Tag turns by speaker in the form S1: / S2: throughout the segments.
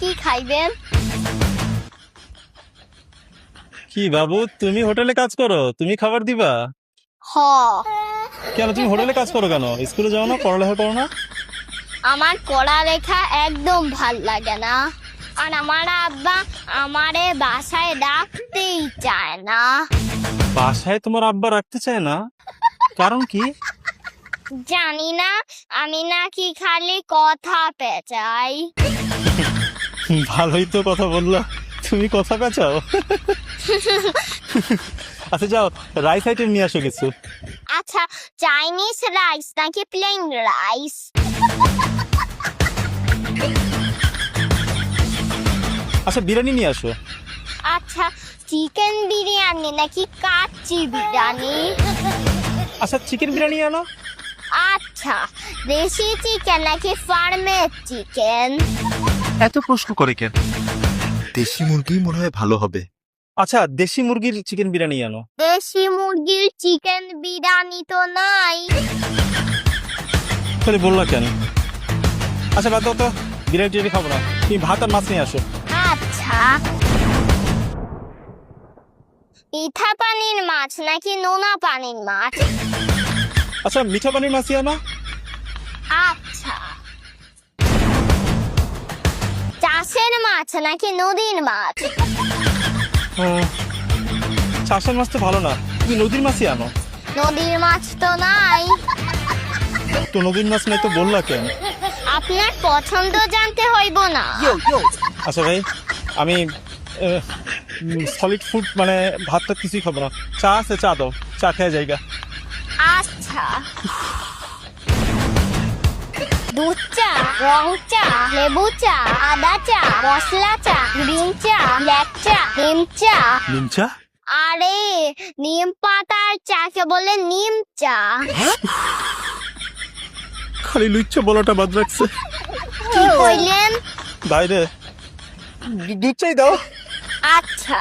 S1: কি খাইবেন?
S2: কি বাবু, তুমি হোটেলে কাজ করো, তুমি খাবার দিবা?
S1: হ।
S2: কেন তুমি হোটেলে কাজ করো কেন? স্কুলে যাও না, পড়ালেখা করো না?
S1: আমার পড়ালেখা একদম ভাল লাগে না, আর আমার আব্বা আমারে বাসায় রাখতেই চায় না।
S2: বাসায় তোমার আব্বা রাখতে চায় না? কারণ কি?
S1: জানি না, আমি নাকি খালি কথা পেঁচাই।
S2: ভালোই তো কথা বললা, তুমি কথা পেঁচাও। আচ্ছা যাও, রাইস আইটেম নিয়ে আসো কিছু।
S1: আচ্ছা, চাইনিজ রাইস নাকি প্লেন রাইস?
S2: আচ্ছা বিরিয়ানি নিয়ে আসো।
S1: আচ্ছা, চিকেন বিরিয়ানি নাকি কাচ্চি বিরিয়ানি?
S2: আচ্ছা চিকেন বিরিয়ানি আনো।
S1: আচ্ছা, দেশি চিকেন নাকি ফার্মের চিকেন?
S3: এত প্রশ্ন করে কেন? দেশি মুরগি মনে হয় ভালো হবে।
S2: আচ্ছা দেশি মুরগির চিকেন বিরিয়ানি আনো।
S1: দেশি মুরগির চিকেন বিরিয়ানি তো নাই।
S2: তাহলে বললা কেন? আচ্ছা বাদ দাও তো, বিরিয়ানি টিরিয়ানি খাবো না, তুমি ভাত আর মাছ নিয়ে আসো।
S1: আচ্ছা, মিঠা পানির মাছ নাকি নোনা পানির মাছ?
S2: আচ্ছা মিঠা পানির মাছই আনো।
S1: আচ্ছা, চাষের মাছ নাকি নদীর মাছ?
S2: চাষের মাছ তো ভালো না, তুমি নদীর মাছই আনো।
S1: নদীর মাছ তো নাই।
S2: তো নদীর মাছ নাই তো বললা কেন?
S1: আপনার পছন্দ জানতে হইব না?
S2: আচ্ছা ভাই, আমি সলিড ফুড মানে ভাতটা কিছুই খাবো না। চা আছে, চা দাও, চা খেয়ে জায়গা।
S1: আচ্ছা, দুধ চা, রং চা, লেবু চা, আদা চা, মশলা চা, গ্রিন চা, ব্ল্যাক চা, নিম চা।
S2: নিম চা?
S1: আরে, নিম পাতার চাকে বলে নিম চা।
S2: খালি লুচ্চা বলাটা বাদ রাখছে।
S1: কি কইলেন?
S2: বাইরে দুধ চাই দাও।
S1: আচ্ছা,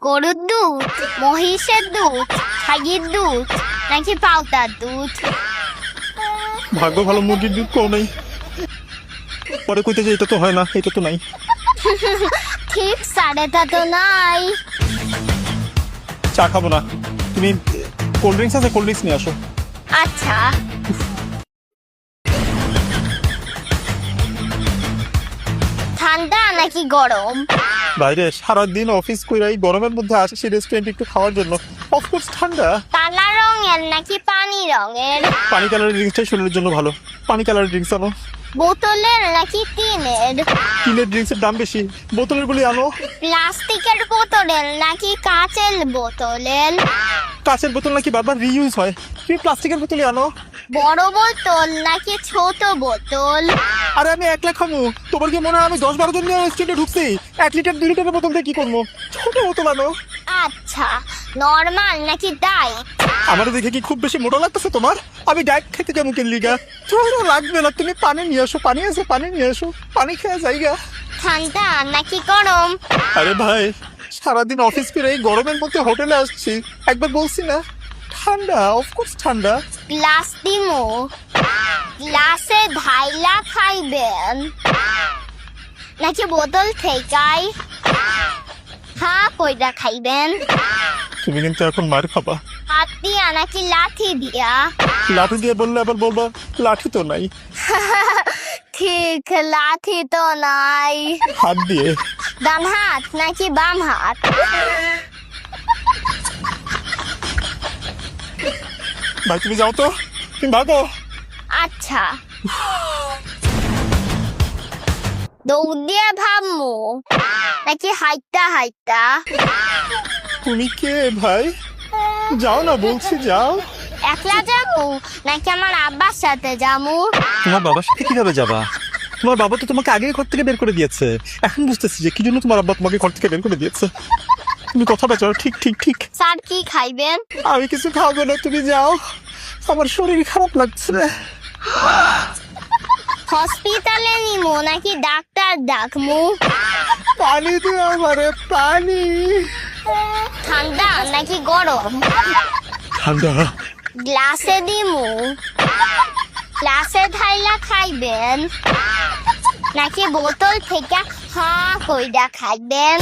S1: গরুর দুধ, মহিষের দুধ, ছাগির দুধ নাকি পাউতার দুধ?
S2: ভাগ্য ভালো, মুরগির দুধ কম নেই। পরে কইতে যে এটা তো হয় না, এটা তো নাই।
S1: ঠিক সাড়েটা তো নাই।
S2: চা খাবো না, তুমি কোল্ড ড্রিঙ্কস আছে, কোল্ড ড্রিঙ্কস নিয়ে আসো।
S1: আচ্ছা, ঠান্ডা নাকি গরম?
S2: বাইরে সারাদিন অফিস কইরা এই গরমের মধ্যে আসে সেই রেস্টুরেন্টে একটু খাওয়ার জন্য, অফকোর্স ঠান্ডা।
S1: কালা রঙের নাকি পানি রঙের?
S2: পানি কালারের ড্রিঙ্কসটাই শরীরের জন্য ভালো, পানি কালারের ড্রিঙ্কস আনো।
S1: বোতলের নাকি টিনের?
S2: টিনের ড্রিঙ্কসের দাম বেশি, বোতলের গুলি আনো।
S1: প্লাস্টিকের বোতলের নাকি কাঁচের বোতলের?
S2: কাঁচের বোতল নাকি বারবার রিইউজ হয়, তুমি প্লাস্টিকের বোতলে আনো।
S1: বড় বোতল নাকি ছোট বোতল?
S2: আরে আমি একলা খামু, তোমার কি মনে হয় আমি 10-12 জন নিয়ে রেস্টুরেন্টে ঢুকছি? 1 লিটার 2 লিটারের বোতল দিয়ে কি করবো? ছোট বোতল আনো।
S1: আচ্ছা, নরমাল নাকি ডায়েট?
S2: আমার দেখে কি খুব বেশি মোটা লাগতেছে তোমার? আমি ডায়েট খেতে যাবো কেন লিগা? তোমার লাগবে না, তুমি পানি নিয়ে আসো, পানি আছে পানি নিয়ে আসো, পানি খেয়ে যাইগা।
S1: ঠান্ডা নাকি গরম?
S2: আরে ভাই, সারাদিন অফিস করে এই গরমের মধ্যে হোটেলে আসছি, একবার বলছি না ঠান্ডা? অফকোর্স ঠান্ডা।
S1: গ্লাস দিমু, গ্লাসে ঢাইলা খাইবেন নাকি বোতল থেকাই হ্যাঁ কইরা খাইবেন?
S2: তুমি কিন্তু এখন মার খাবা।
S1: হাত দিয়া নাকি লাঠি দিয়া?
S2: লাঠি দিয়ে বললে আবার বলবা লাঠি তো নাই।
S1: ঠিক, লাঠি তো নাই।
S2: হাত দিয়ে।
S1: ডান হাত নাকি বাম হাত?
S2: ভাই তুমি যাও তো, তুমি ভাগো।
S1: আচ্ছা, দৌড় দিয়ে ভাবমু নাকি হাইটা হাইটা?
S2: তুমি কে ভাই? যাও না বলছি, যাও।
S1: একলা যামু নাকি আমার আব্বার সাথে যামু?
S2: তোমার বাবার সাথে কিভাবে যাবা? তোমার বাবা তো তোমাকে আগেই ঘর থেকে বের করে দিয়েছে, এখন বুঝতেছি যে কি জন্য তোমার আব্বা তোমাকে ঘর থেকে বের করে দিয়েছে। তুমি কথা বেচাও, ঠিক ঠিক ঠিক।
S1: স্যার কি খাইবেন?
S2: আমি কিছু খাবো না, তুমি যাও, আমার শরীর খারাপ লাগছে।
S1: হসপিটালে নিমু নাকি ডাক্তার ডাকমু?
S2: পানি দিও আমারে, পানি।
S1: ঠান্ডা নাকি গরম?
S2: ঠান্ডা।
S1: গ্লাসে দিমু গ্লাসে ঢাইলা খাইবেন নাকি বোতল থেকে হা কইরা খাইবেন?